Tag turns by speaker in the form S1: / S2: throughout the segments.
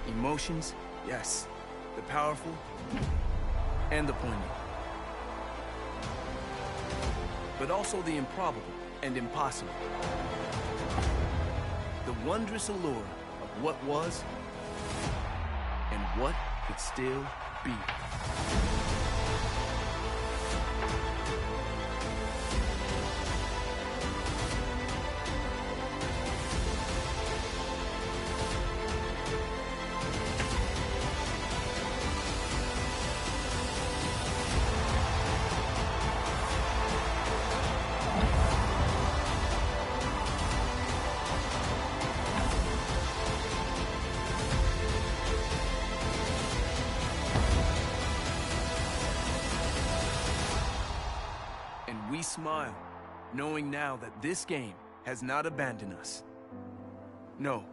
S1: Emotions, yes. The powerful and the poignant. But also the improbable and impossible. The wondrous allure of what was and what could still be. We smile, knowing now that this game has not abandoned us. No.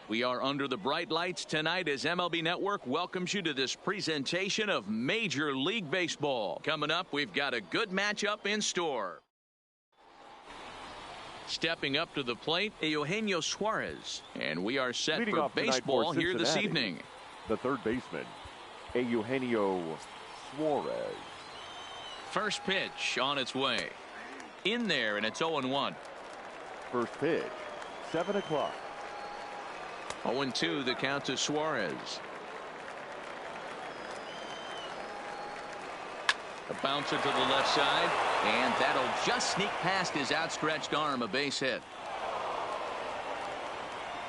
S2: We are under the bright lights tonight as MLB Network welcomes you to this presentation of Major League Baseball. Coming up, we've got a good matchup in store. Stepping up to the plate, Eugenio Suarez. And we are set
S3: Leading
S2: for baseball here this evening.
S3: The third baseman, Eugenio Suarez.
S2: First pitch on its way. In there, and it's 0-1.
S3: First pitch, 7 o'clock.
S2: 0-2 the count to Suarez. A bouncer to the left side, and that'll just sneak past his outstretched arm, a base hit.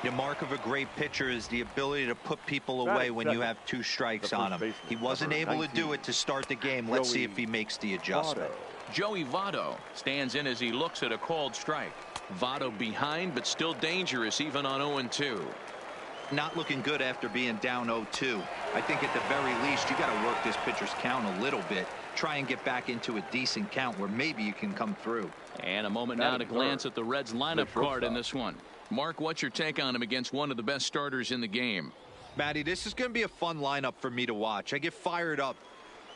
S4: The mark of a great pitcher is the ability to put people away when you have 2 strikes on him. He wasn't able to do it to start the game. Let's see if he makes the adjustment.
S2: Joey Votto stands in as he looks at a called strike. Votto behind, but still dangerous even on 0-2.
S4: Not looking good after being down 0-2. I think at the very least you got to work this pitcher's count a little bit. Try and get back into a decent count where maybe you can come through.
S2: And a moment now to glance at the Reds lineup card in this one. Mark, what's your take on him against one of the best starters in the game?
S4: Matty, this is going to be a fun lineup for me to watch. I get fired up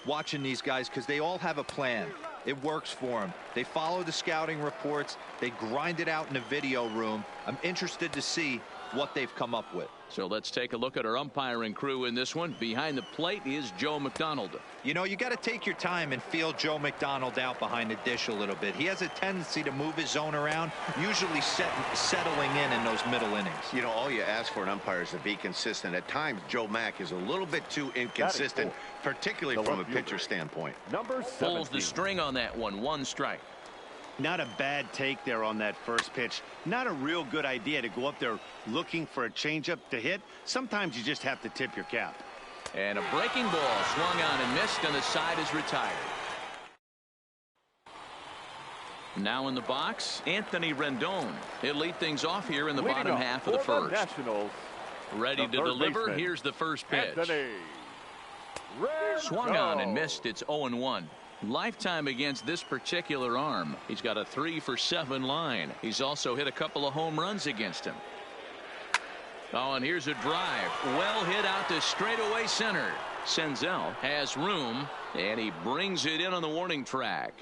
S4: watching these guys because they all have a plan. It works for them. They follow the scouting reports. They grind it out in the video room. I'm interested to see what they've come up with.
S2: So let's take a look at our umpiring crew in this one. Behind the plate is Joe McDonald.
S4: You know, you got to take your time and feel Joe McDonald out behind the dish a little bit. He has a tendency to move his zone around, usually settling in those middle innings.
S5: You know, all you ask for an umpire is to be consistent. At times, Joe Mack is a little bit too inconsistent, particularly from a pitcher standpoint.
S3: Number 17.
S2: Pulls the string on that one. 1 strike.
S6: Not a bad take there on that first pitch. Not a real good idea to go up there looking for a changeup to hit. Sometimes you just have to tip your cap.
S2: And a breaking ball swung on and missed, and the side is retired. Now in the box, Anthony Rendon. He'll lead things off here in the bottom half of the first.
S3: Nationals,
S2: ready to deliver. Here's the first pitch. Swung on and missed. It's 0-1. Lifetime against this particular arm. He's got a 3-for-7 line. He's also hit a couple of home runs against him. Oh, and here's a drive. Well hit out to straightaway center. Senzel has room, and he brings it in on the warning track.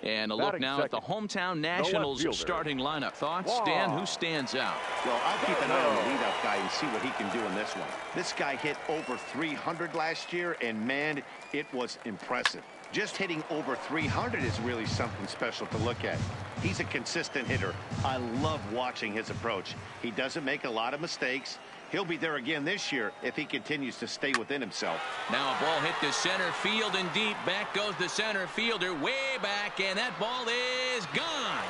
S2: And a look now at the hometown Nationals starting lineup. Thoughts, Dan? Who stands out?
S6: Well, I'll keep an eye on the leadoff guy and see what he can do in this one. This guy hit over 300 last year, and man, it was impressive. Just hitting over 300 is really something special to look at. He's a consistent hitter. I love watching his approach. He doesn't make a lot of mistakes. He'll be there again this year if he continues to stay within himself.
S2: Now a ball hit to center field and deep. Back goes the center fielder way back, and that ball is gone.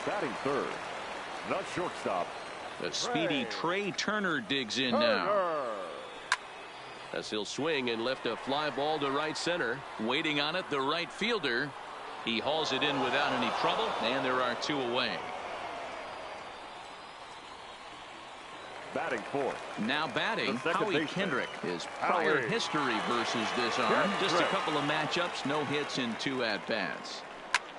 S3: Batting third, the shortstop.
S2: The speedy Trey Turner digs in now. As he'll swing and lift a fly ball to right center. Waiting on it, the right fielder. He hauls it in without any trouble, and there are 2 away.
S3: Batting fourth.
S2: Now batting, Howie Kendrick. His prior history versus this arm. Just a couple of matchups, no hits in 2 at-bats.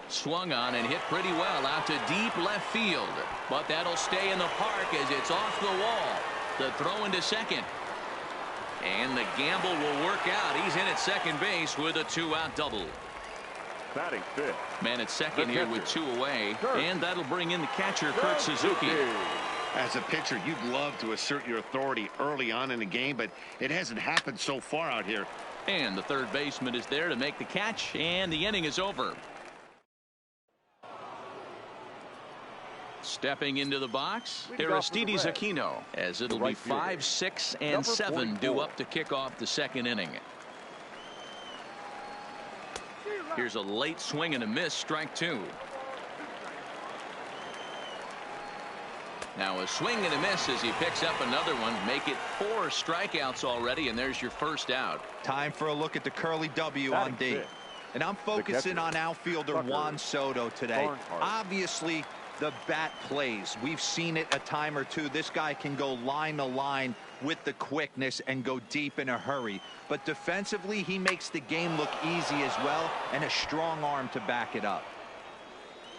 S2: Swung on and hit pretty well out to deep left field. But that'll stay in the park as it's off the wall. The throw into second. And the gamble will work out. He's in at second base with a 2-out double.
S3: Batting fifth.
S2: Man at second here with 2 away. And that'll bring in the catcher, Kurt Suzuki.
S6: As a pitcher, you'd love to assert your authority early on in the game, but it hasn't happened so far out here.
S2: And the third baseman is there to make the catch, and the inning is over. Stepping into the box, Aristides Aquino, as it'll be 5, 6, and 7 due up to kick off the second inning. Here's a late swing and a miss, strike 2. Now a swing and a miss as he picks up another one. Make it 4 strikeouts already, and there's your first out.
S4: Time for a look at the curly W on D. And I'm focusing on outfielder Juan Soto today. Obviously, the bat plays. We've seen it a time or two. This guy can go line to line with the quickness and go deep in a hurry. But defensively, he makes the game look easy as well, and a strong arm to back it up.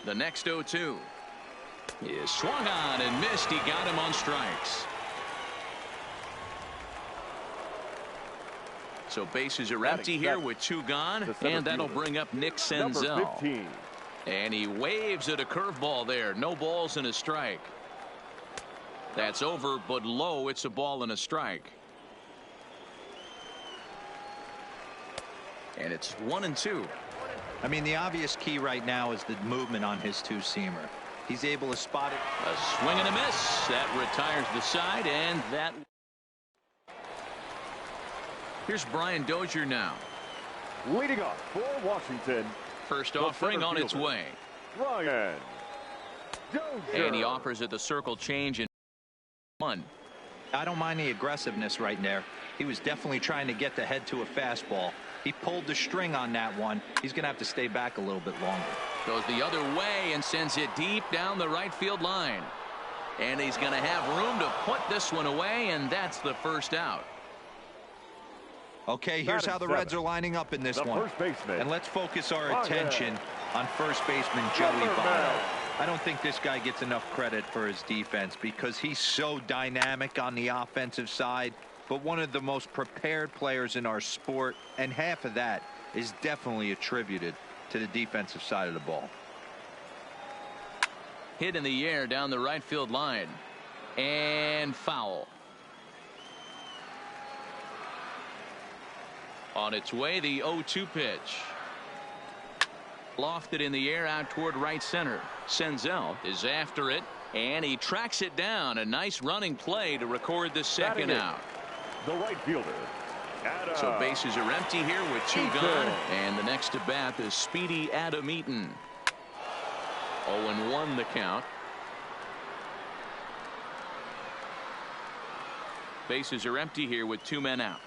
S2: The next 0-2 is swung on and missed. He got him on strikes. So bases are empty here with 2 gone, and that'll bring up Nick Senzel. And he waves at a curveball there. No balls and a strike. That's over, but low. It's a ball and a strike. And it's 1-2.
S4: I mean, the obvious key right now is the movement on his 2-seamer. He's able to spot it.
S2: A swing and a miss. That retires the side, and that. Here's Brian Dozier now.
S3: Leading off for Washington.
S2: First offering on its way.
S3: Brian Dozier.
S2: And he offers it the circle change in 1.
S4: I don't mind the aggressiveness right there. He was definitely trying to get the head to a fastball. He pulled the string on that one. He's going to have to stay back a little bit longer.
S2: Goes the other way and sends it deep down the right field line. And he's going to have room to put this one away, and that's the first out.
S4: Okay, here's how the Reds are lining up in this one. And let's focus our attention on first baseman Joey Votto. I don't think this guy gets enough credit for his defense because he's so dynamic on the offensive side, but one of the most prepared players in our sport, and half of that is definitely attributed to the defensive side of the ball.
S2: Hit in the air down the right field line, and foul. On its way, the 0-2 pitch. Lofted in the air out toward right center. Senzel is after it, and he tracks it down. A nice running play to record the second out.
S3: The right fielder.
S2: So bases are empty here with 2 gone, and the next to bat is speedy Adam Eaton. 0-1 the count. Bases are empty here with 2 men out.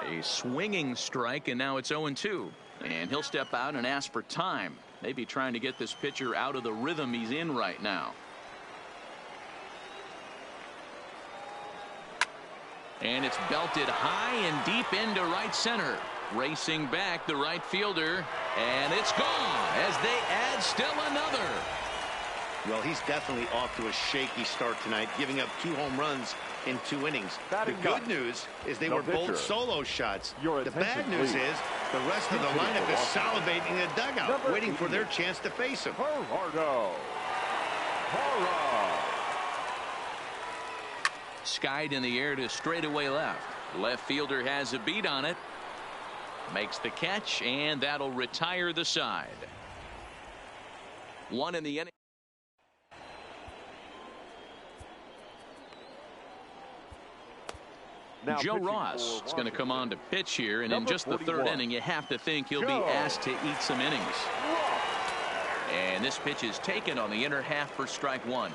S2: A swinging strike, and now it's 0-2. And he'll step out and ask for time. Maybe trying to get this pitcher out of the rhythm he's in right now. And it's belted high and deep into right center. Racing back the right fielder, and it's gone as they add still another.
S6: Well, he's definitely off to a shaky start tonight, giving up 2 home runs in 2 innings. The good news is they were both solo shots. The bad news is the rest of the lineup is salivating in the dugout, waiting for their chance to face him.
S2: Skied in the air to straightaway left. Left fielder has a beat on it. Makes the catch, and that'll retire the side. 1 in the inning. Joe Ross is going to come on to pitch here, and in just the 3rd inning, you have to think he'll be asked to eat some innings. And this pitch is taken on the inner half for strike 1.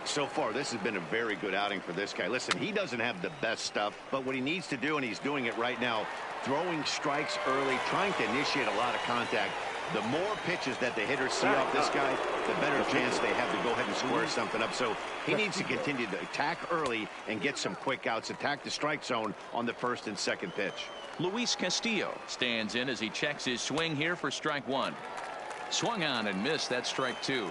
S6: So far, this has been a very good outing for this guy. Listen, he doesn't have the best stuff, but what he needs to do, and he's doing it right now, throwing strikes early, trying to initiate a lot of contact. The more pitches that the hitters see off this guy, the better chance they have to go ahead and square something up. So he needs to continue to attack early and get some quick outs, attack the strike zone on the 1st and 2nd pitch.
S2: Luis Castillo stands in as he checks his swing here for strike 1. Swung on and missed. That strike 2.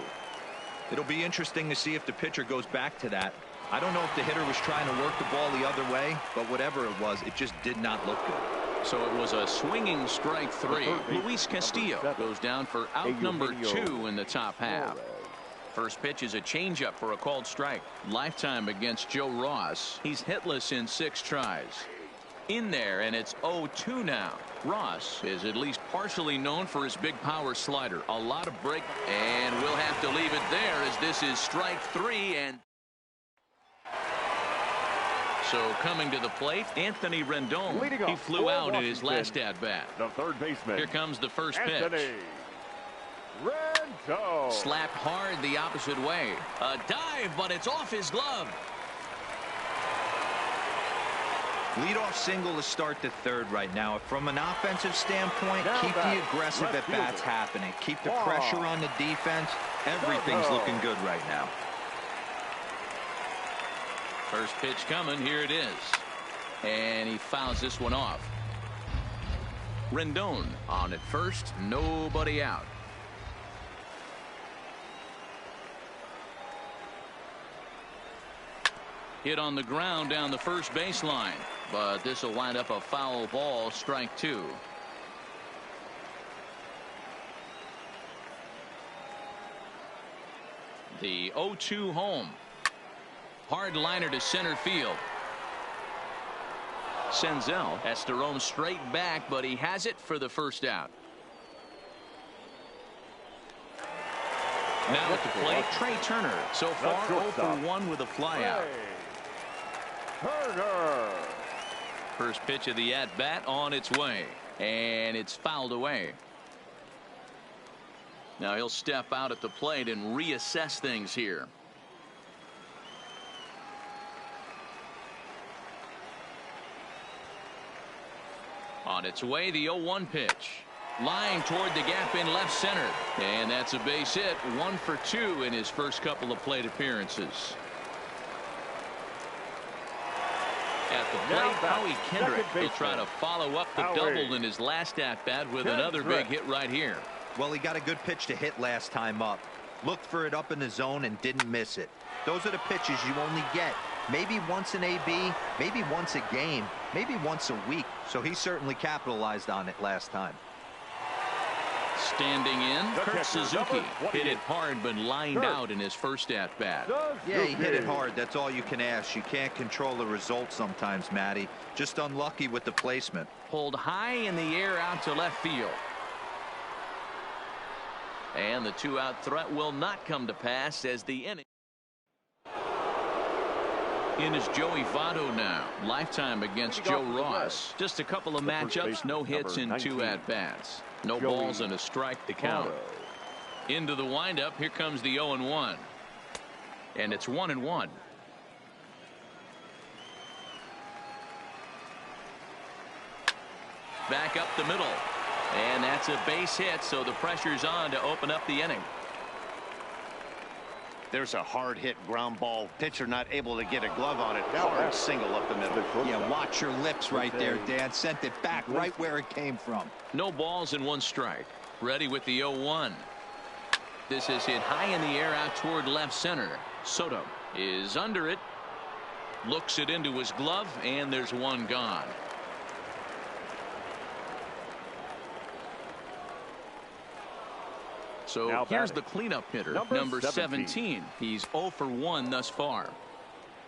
S4: It'll be interesting to see if the pitcher goes back to that. I don't know if the hitter was trying to work the ball the other way, but whatever it was, it just did not look good.
S2: So it was a swinging strike 3. Luis Castillo goes down for out number 2 in the top half. First pitch is a changeup for a called strike. Lifetime against Joe Ross. He's hitless in 6 tries. In there, and it's 0-2 now. Ross is at least partially known for his big power slider. A lot of break, and we'll have to leave it there as this is strike 3. And so coming to the plate, Anthony Rendon. He flew out in his last at-bat.
S3: The 3rd baseman.
S2: Here comes the first pitch.
S3: Rendon.
S2: Slapped hard the opposite way. A dive, but it's off his glove.
S4: Leadoff single to start the 3rd right now. From an offensive standpoint, keep the aggressive at-bats happening. Keep the pressure on the defense. Everything's looking good right now.
S2: First pitch coming. Here it is. And he fouls this one off. Rendon on at first. Nobody out. Hit on the ground down the first baseline. But this will wind up a foul ball. Strike 2. The 0-2 home. Hard liner to center field. Senzel has to roam straight back, but he has it for the first out. Now at the plate, Trey Turner. So far 0-for-1 with a flyout.
S3: Turner.
S2: First pitch of the at-bat on its way, and it's fouled away. Now he'll step out at the plate and reassess things here. On its way, the 0-1 pitch. Line toward the gap in left center. And that's a base hit. 1 for 2 in his first couple of plate appearances. At the plate, Howie Kendrick will try to follow up the double in his last at-bat with another big hit right here.
S4: Well, he got a good pitch to hit last time up. Looked for it up in the zone and didn't miss it. Those are the pitches you only get maybe once in AB, maybe once a game, maybe once a week. So he certainly capitalized on it last time.
S2: Standing in, Kurt Suzuki hit it hard but lined out in his first at-bat.
S4: Yeah, he hit it hard. That's all you can ask. You can't control the result sometimes, Matty. Just unlucky with the placement.
S2: Pulled high in the air out to left field. And the 2-out threat will not come to pass as the inning. In is Joey Votto now. Lifetime against Joe Ross. Just a couple of matchups, no hits in 2 at-bats. No balls and a strike to count. Into the windup, here comes the 0-1. And it's 1-1. Back up the middle. And that's a base hit, so the pressure's on to open up the inning.
S6: There's a hard hit ground ball. Pitcher not able to get a glove on it. Hard single up the middle.
S4: Yeah, watch your lips right there, Dan. Sent it back right where it came from.
S2: No balls and 1 strike. Ready with the 0-1. This is hit high in the air out toward left center. Soto is under it. Looks it into his glove, and there's 1 gone. So here's the cleanup hitter, number 17. He's 0 for 1 thus far.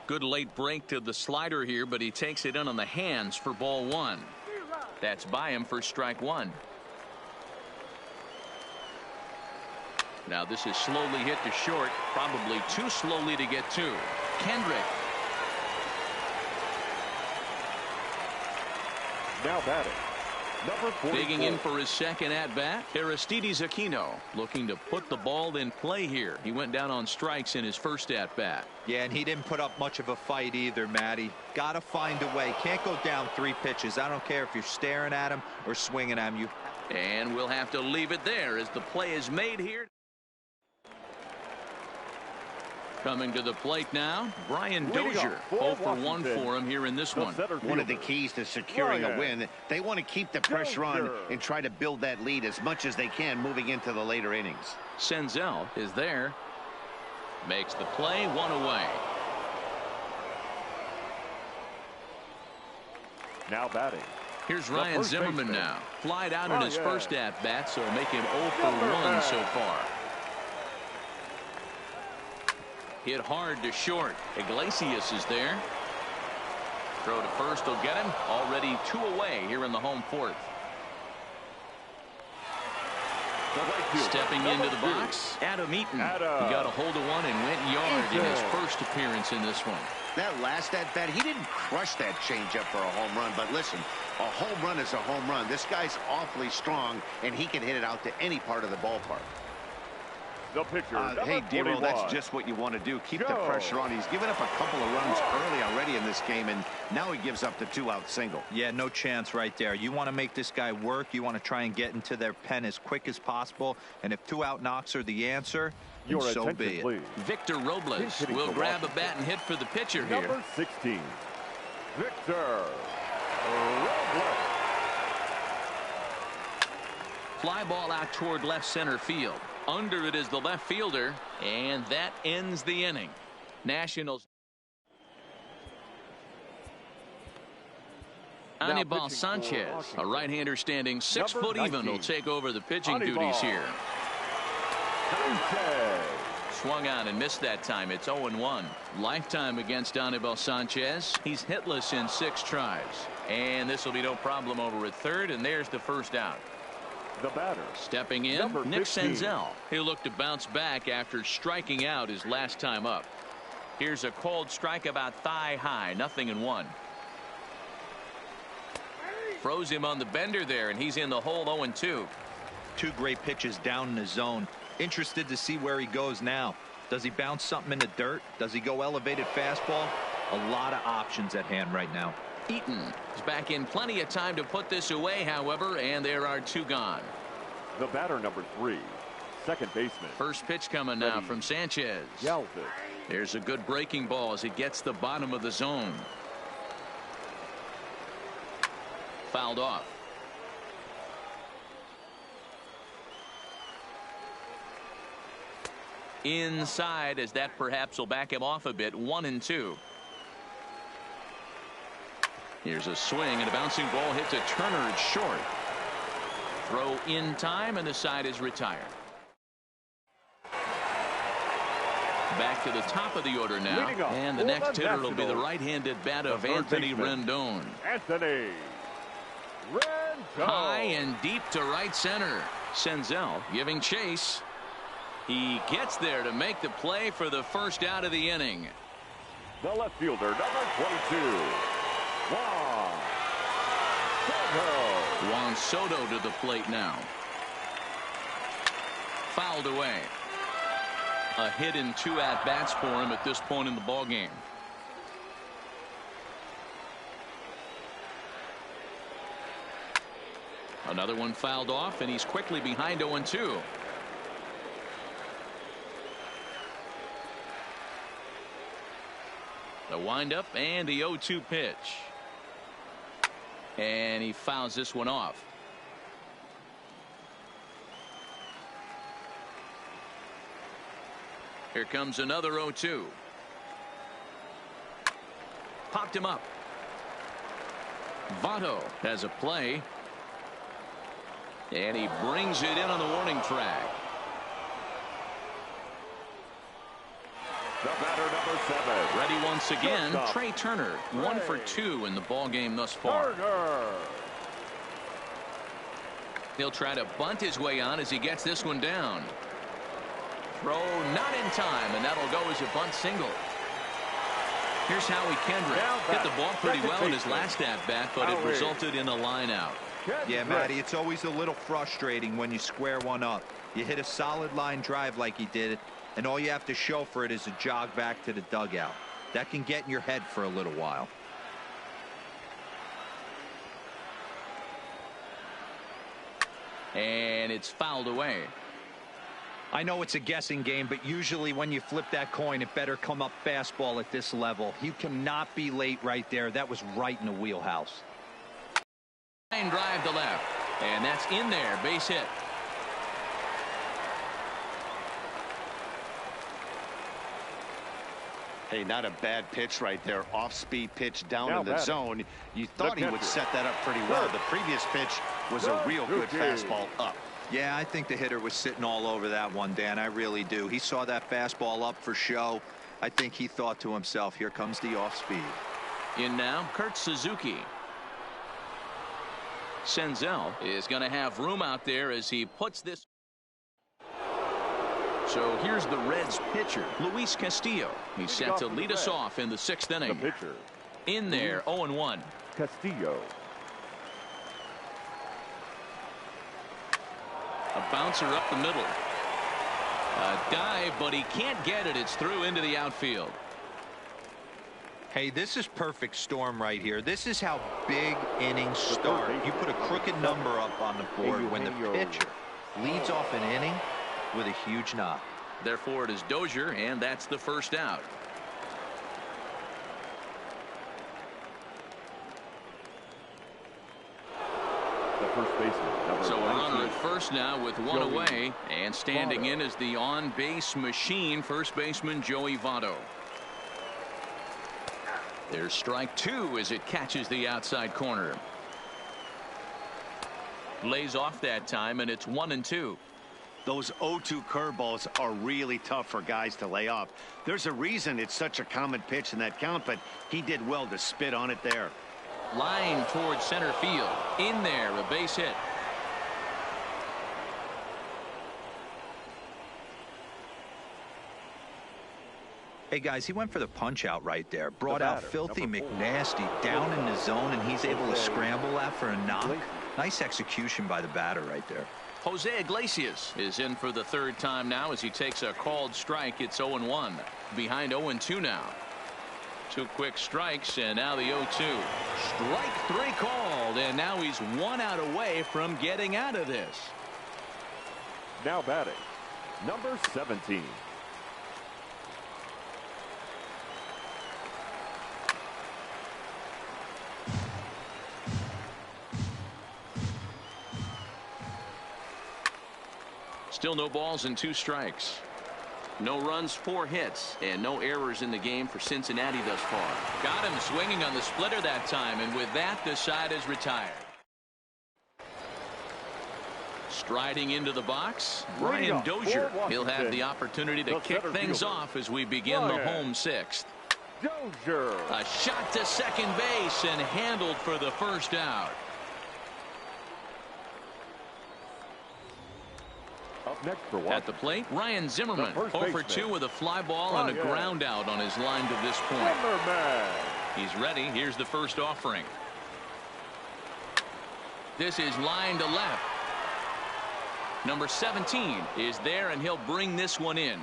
S2: Good late break to the slider here, but he takes it in on the hands for ball 1. That's by him for strike 1. Now this is slowly hit to short, probably too slowly to get to. Kendrick.
S3: Now batting, number 44.
S2: Digging in for his second at-bat, Aristides Aquino looking to put the ball in play here. He went down on strikes in his first at-bat.
S4: Yeah, and he didn't put up much of a fight either, Matty. Got to find a way. Can't go down 3 pitches. I don't care if you're staring at him or swinging at him.
S2: And we'll have to leave it there as the play is made here. Coming to the plate now, Brian Dozier. 0 for 1 for him here in this one.
S6: One of the keys to securing a win, they want to keep the pressure on and try to build that lead as much as they can moving into the later innings.
S2: Senzel is there. Makes the play, 1 away.
S3: Now batting.
S2: Here's Ryan Zimmerman now. Flied out in his first at-bat, so make him 0 for 1 so far. Hit hard to short. Iglesias is there. Throw to first will get him. Already 2 away here in the home 4th. Stepping into the box, Adam Eaton. He got a hold of one and went yard in his first appearance in this one.
S6: That last at-bat, he didn't crush that changeup for a home run, but listen, a home run is a home run. This guy's awfully strong, and he can hit it out to any part of the ballpark.
S3: The pitcher,
S6: hey, Dero, that's just what you want to do. Keep the pressure on. He's given up a couple of runs early already in this game, and now he gives up the 2-out single.
S4: Yeah, no chance right there. You want to make this guy work. You want to try and get into their pen as quick as possible. And if 2-out knocks are the answer, so be it.
S3: Please.
S2: Victor Robles will grab a bat and hit for the pitcher here.
S3: Number 16, Victor Robles.
S2: Fly ball out toward left center field. Under it is the left fielder, and that ends the inning. Nationals. Anibal Sanchez, a right-hander standing 6 foot even, will take over the pitching duties here. Swung on and missed that time. It's 0-1. Lifetime against Anibal Sanchez. He's hitless in 6 tries. And this will be no problem over at third, and there's the first out.
S3: The batter,
S2: stepping in, Nick Senzel. He'll look to bounce back after striking out his last time up. Here's a cold strike about thigh high, 0-1. Froze him on the bender there, and he's in the hole 0-2.
S4: 2 great pitches down in the zone. Interested to see where he goes now. Does he bounce something in the dirt? Does he go elevated fastball? A lot of options at hand right now.
S2: Eaton is back in plenty of time to put this away, however, and there are 2 gone.
S3: The batter, number 3, second baseman.
S2: First pitch coming now from Sanchez.
S3: Galvis.
S2: There's a good breaking ball as it gets the bottom of the zone. Fouled off. Inside, as that perhaps will back him off a bit. 1-2. Here's a swing, and a bouncing ball hit to Turner. It's short. Throw in time, and the side is retired. Back to the top of the order now, and the next hitter will be the right-handed bat of Anthony Rendon.
S3: Anthony Rendon.
S2: High and deep to right center. Senzel giving chase. He gets there to make the play for the first out of the inning.
S3: The left fielder, number 22,
S2: Juan Soto to the plate now. Fouled away. A hit in 2 at-bats for him at this point in the ballgame. Another one fouled off, and he's quickly behind 0-2. The windup and the 0-2 pitch. And he fouls this one off. Here comes another 0-2. Popped him up. Votto has a play. And he brings it in on the warning track.
S3: The batter, number 7.
S2: Ready once again, Trey Turner. 1 for 2 in the ballgame thus far. He'll try to bunt his way on as he gets this one down. Throw not in time, and that'll go as a bunt single. Here's Howie Kendrick. Hit the ball pretty well in his last at-bat, but it resulted in a line out.
S4: Yeah, Matty, it's always a little frustrating when you square one up. You hit a solid line drive like he did, and all you have to show for it is a jog back to the dugout. That can get in your head for a little while.
S2: And it's fouled away.
S4: I know it's a guessing game, but usually when you flip that coin, it better come up fastball at this level. You cannot be late right there. That was right in the wheelhouse.
S2: Line drive to left, and that's in there. Base hit.
S6: Hey, not a bad pitch right there. Off-speed pitch down in the zone. You thought he would set that up pretty well. The previous pitch was a real good fastball up.
S4: Yeah, I think the hitter was sitting all over that one, Dan. I really do. He saw that fastball up for show. I think he thought to himself, here comes the off-speed.
S2: In now, Kurt Suzuki. Senzel is going to have room out there as he puts this. So here's the Reds pitcher, Luis Castillo. He's set to lead us off in the 6th inning.
S3: The pitcher.
S2: In there, 0-1.
S3: Castillo.
S2: A bouncer up the middle. A dive, but he can't get it. It's through into the outfield.
S4: Hey, this is perfect storm right here. This is how big innings start. You put a crooked number up on the board when the pitcher leads off an inning with a huge knock.
S2: Therefore, it is Dozier, and that's the first out.
S3: The first baseman, number
S2: So a
S3: 19.
S2: runner at first now with one away, and standing in is the on-base machine, first baseman Joey Votto. There's strike 2 as it catches the outside corner. Lays off that time, and it's 1-2.
S6: Those 0-2 curveballs are really tough for guys to lay off. There's a reason it's such a common pitch in that count, but he did well to spit on it there.
S2: Line towards center field. In there, a base hit.
S4: Hey, guys, he went for the punch out right there. Brought out Filthy McNasty down in the zone, and he's able to scramble that for a knock. Nice execution by the batter right there.
S2: Jose Iglesias is in for the third time now as he takes a called strike. It's 0-1. Behind 0-2 now. 2 quick strikes, and now the 0-2. Strike 3 called, and now he's 1 out away from getting out of this.
S3: Now batting, number 17.
S2: Still no balls and 2 strikes. No runs, 4 hits, and no errors in the game for Cincinnati thus far. Got him swinging on the splitter that time, and with that, the side is retired. Striding into the box, Brian Dozier. He'll have the opportunity to kick things off as we begin the home 6th.
S3: Dozier.
S2: A shot to second base and handled for the first out.
S3: Up next for one.
S2: At the plate, Ryan Zimmerman, 0-for-2 with a fly ball and a ground out on his line to this point. He's ready. Here's the first offering. This is line to left. Number 17 is there, and he'll bring this one in.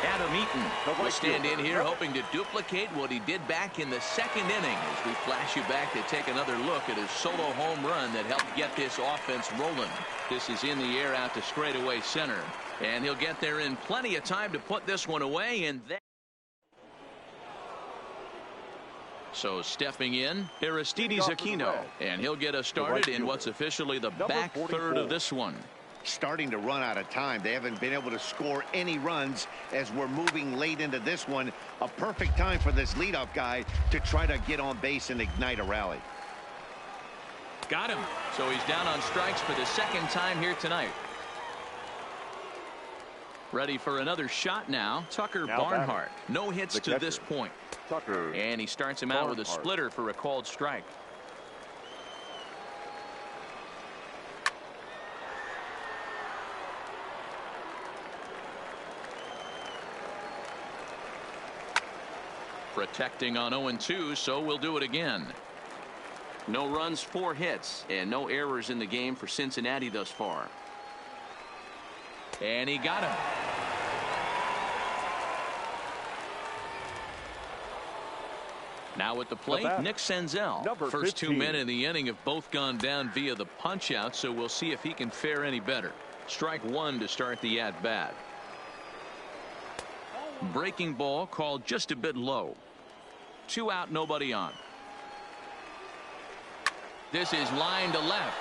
S2: Adam Eaton will stand in here hoping to duplicate what he did back in the 2nd inning as we flash you back to take another look at his solo home run that helped get this offense rolling. This is in the air out to straightaway center, and he'll get there in plenty of time to put this one away. And then so stepping in, Aristides Aquino, and he'll get us started in what's officially the back third of this one.
S5: Starting to run out of time. They haven't been able to score any runs as we're moving late into this one. A perfect time for this leadoff guy to try to get on base and ignite a rally.
S2: Got him. So he's down on strikes for the 2nd time here tonight. Ready for another shot now. Tucker Barnhart. No hits to this point.
S3: Tucker.
S2: And he starts him out with a splitter for a called strike. Protecting on 0-2, so we'll do it again. No runs, 4 hits, and no errors in the game for Cincinnati thus far. And he got him. Now at the plate, Nick Senzel. First 2 men in the inning have both gone down via the punch out, so we'll see if he can fare any better. Strike 1 to start the at bat. Breaking ball called just a bit low. 2 out, nobody on. This is line to left.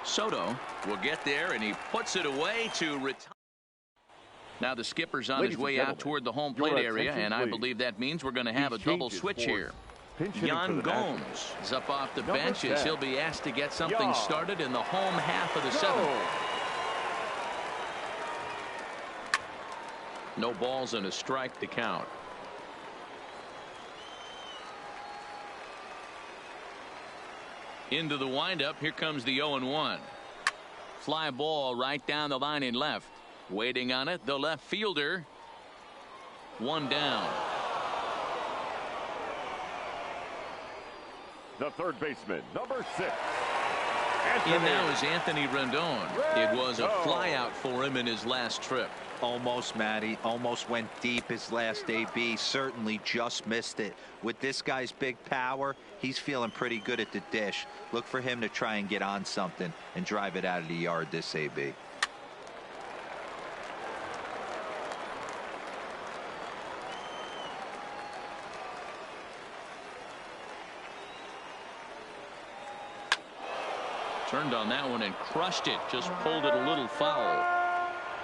S2: Soto will get there, and he puts it away to retire. Now the skipper's on his way out toward the home plate area, and I believe that means we're going to have a double switch here. Yan Gomes is up off the bench as he'll be asked to get something started in the home half of the 7th. No balls and a strike to count. Into the windup. Here comes the 0-1. Fly ball right down the line in left. Waiting on it, the left fielder. 1 down.
S3: The third baseman, number 6.
S2: In now is Anthony Rendon. It was a fly out for him in his last trip.
S4: Almost, Matty. Almost went deep his last AB. Certainly just missed it. With this guy's big power, he's feeling pretty good at the dish. Look for him to try and get on something and drive it out of the yard this AB.
S2: Turned on that one and crushed it. Just pulled it a little foul.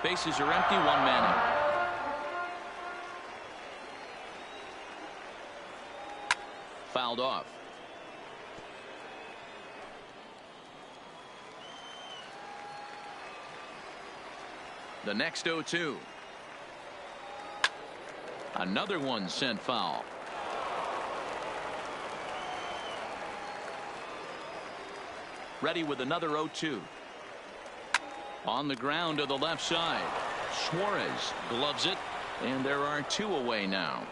S2: Bases are empty. 1 man out. Fouled off. The next 0-2. Another one sent foul. Ready with another 0-2. On the ground to the left side. Suarez gloves it, and there are 2 away now.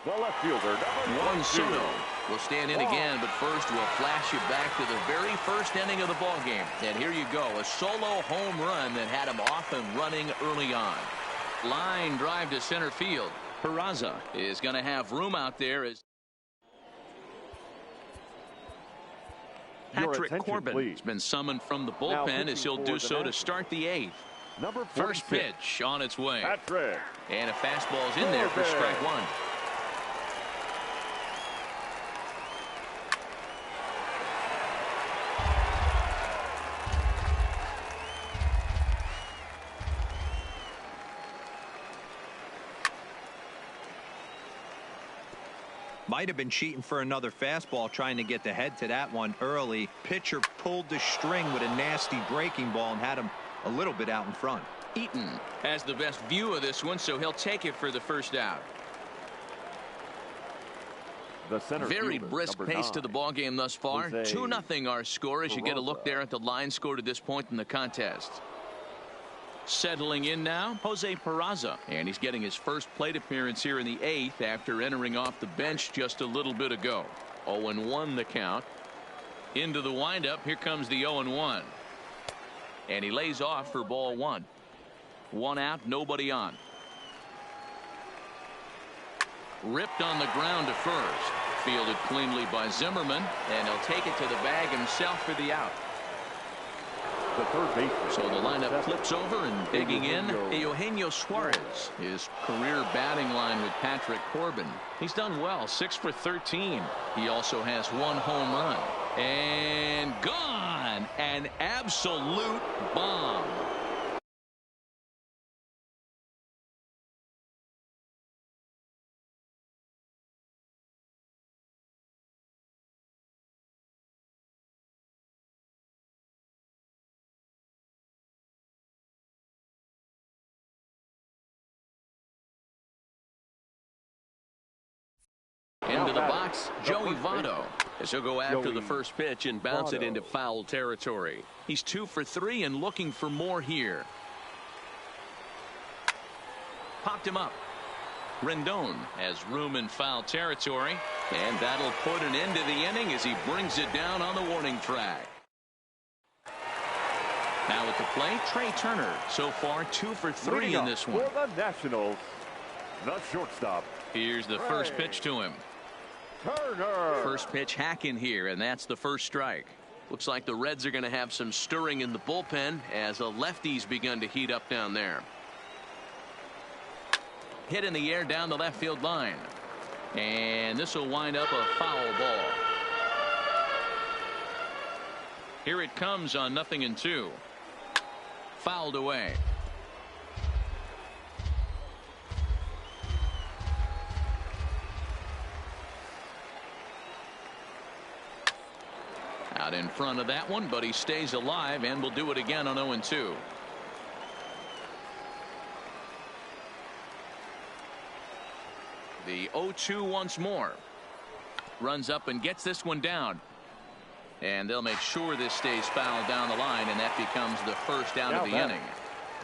S3: The left fielder, number
S2: 1 Soto We'll stand in again, but first we'll flash you back to the very first inning of the ball game. And here you go, a solo home run that had him off and running early on. Line drive to center field. Peraza is going to have room out there as Patrick Corbin has been summoned from the bullpen as he'll do so to start the 8th. First pitch on its way.
S3: Patrick.
S2: And a fastball's in there for strike 1.
S4: Might have been cheating for another fastball, trying to get the head to that one early. Pitcher pulled the string with a nasty breaking ball and had him a little bit out in front.
S2: Eaton has the best view of this one, so he'll take it for the first out. Very brisk pace to the ball game thus far. 2-0 our score as you get a look there at the line score to this point in the contest. Settling in now, Jose Peraza, and he's getting his first plate appearance here in the 8th after entering off the bench just a little bit ago. 0-1 the count. Into the windup, here comes the 0-1. And he lays off for ball 1. 1 out, nobody on. Ripped on the ground to first. Fielded cleanly by Zimmerman, and he'll take it to the bag himself for the out.
S3: The third baseman.
S2: So the lineup flips over, and digging in, Eugenio Suarez. His career batting line with Patrick Corbin. He's done well, 6 for 13. He also has 1 home run. And gone! An absolute bomb. Into the box, Joey Votto, as he'll go after the first pitch and bounce it into foul territory. He's 2 for 3 and looking for more here. Popped him up. Rendon has room in foul territory, and that'll put an end to the inning as he brings it down on the warning track. Now at the plate, Trey Turner, so far 2 for 3 in this one.
S3: For the Nationals, the shortstop.
S2: Here's the first pitch to him.
S3: Turner.
S2: First pitch hacking here, and that's the first strike. Looks like the Reds are going to have some stirring in the bullpen as the lefties begun to heat up down there. Hit in the air down the left field line, and this will wind up a foul ball. Here it comes on 0-2. Fouled away. Out in front of that one, but he stays alive and will do it again on 0-2. The 0-2 once more. Runs up and gets this one down. And they'll make sure this stays fouled down the line, and that becomes the first out of the inning.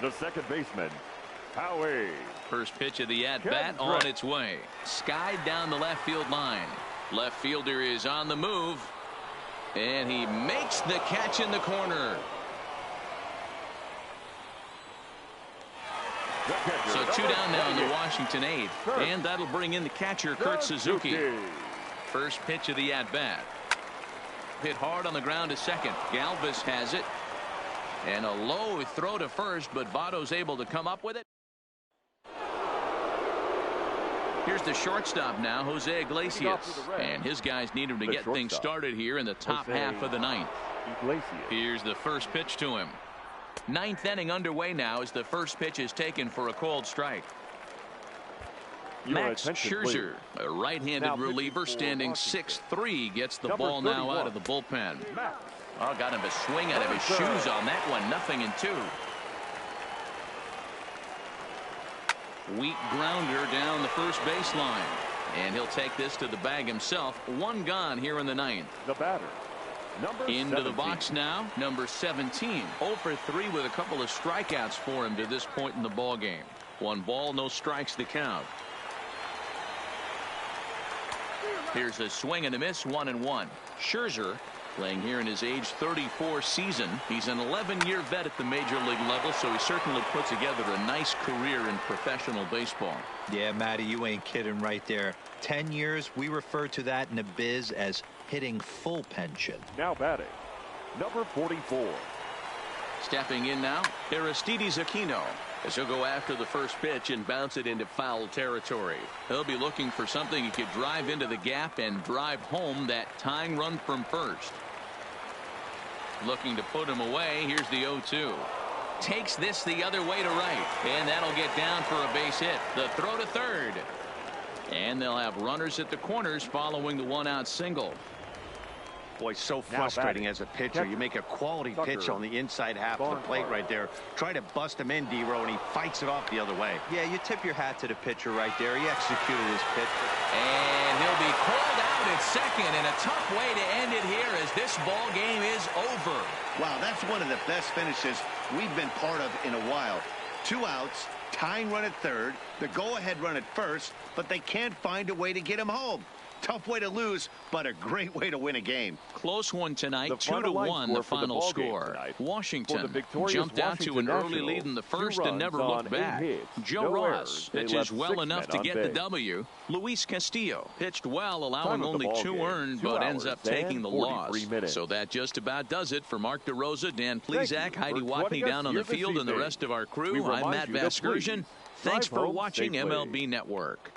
S3: The second baseman, Howie.
S2: First pitch of the at-bat on its way. Skied down the left field line. Left fielder is on the move. And he makes the catch in the corner. So 2 down now in the Washington 8th. And that'll bring in the catcher, Kurt Suzuki. First pitch of the at-bat. Hit hard on the ground to second. Galvis has it. And a low throw to first, but Votto's able to come up with it. Here's the shortstop now, Jose Iglesias. And his guys need him to get things started here in the top half of the 9th. Here's the first pitch to him. 9th inning underway now as the first pitch is taken for a called strike. Max Scherzer, a right-handed reliever, standing 6'3", gets the ball now out of the bullpen. Oh, got him a swing out of his shoes on that one. 0-2. Weak grounder down the first baseline, and he'll take this to the bag himself. 1 gone here in the 9th.
S3: The batter,
S2: into the box now, number 17. 0 for 3 with a couple of strikeouts for him to this point in the ball game. 1 ball, no strikes to count. Here's a swing and a miss, 1-1. Scherzer, playing here in his age 34 season. He's an 11-year vet at the major league level, so he certainly put together a nice career in professional baseball.
S4: Yeah, Matty, you ain't kidding right there. 10 years, we refer to that in the biz as hitting full pension.
S3: Now batting, number 44.
S7: Stepping in now, Aristides Aquino, as he'll go after the first pitch and bounce it into foul territory.
S2: He'll be looking for something he could drive into the gap and drive home that tying run from first. Looking to put him away. Here's the 0-2. Takes this the other way to right, and that'll get down for a base hit. The throw to third, and they'll have runners at the corners following the one-out single.
S6: Boy, so frustrating as a pitcher. You make a quality pitch on the inside half of the plate right there. Try to bust him in, D-Row, and he fights it off the other way.
S4: Yeah, you tip your hat to the pitcher right there. He executed his pitch.
S2: And he'll be called out at second, and a tough way to end it here as this ball game is over.
S5: Wow, that's one of the best finishes we've been part of in a while. 2 outs, tying run at third, the go-ahead run at first, but they can't find a way to get him home. Tough way to lose, but a great way to win a game.
S2: Close one tonight, 2-1 the final score. Washington jumped out to an early lead in the first and never looked back. Joe Ross pitches well enough to get the W. Luis Castillo pitched well, allowing only 2 earned, but ends up taking the loss. So that just about does it for Mark DeRosa, Dan Plesac, Heidi Watney down on the field, and the rest of our crew. I'm Matt Vasgersian. Thanks for watching MLB Network.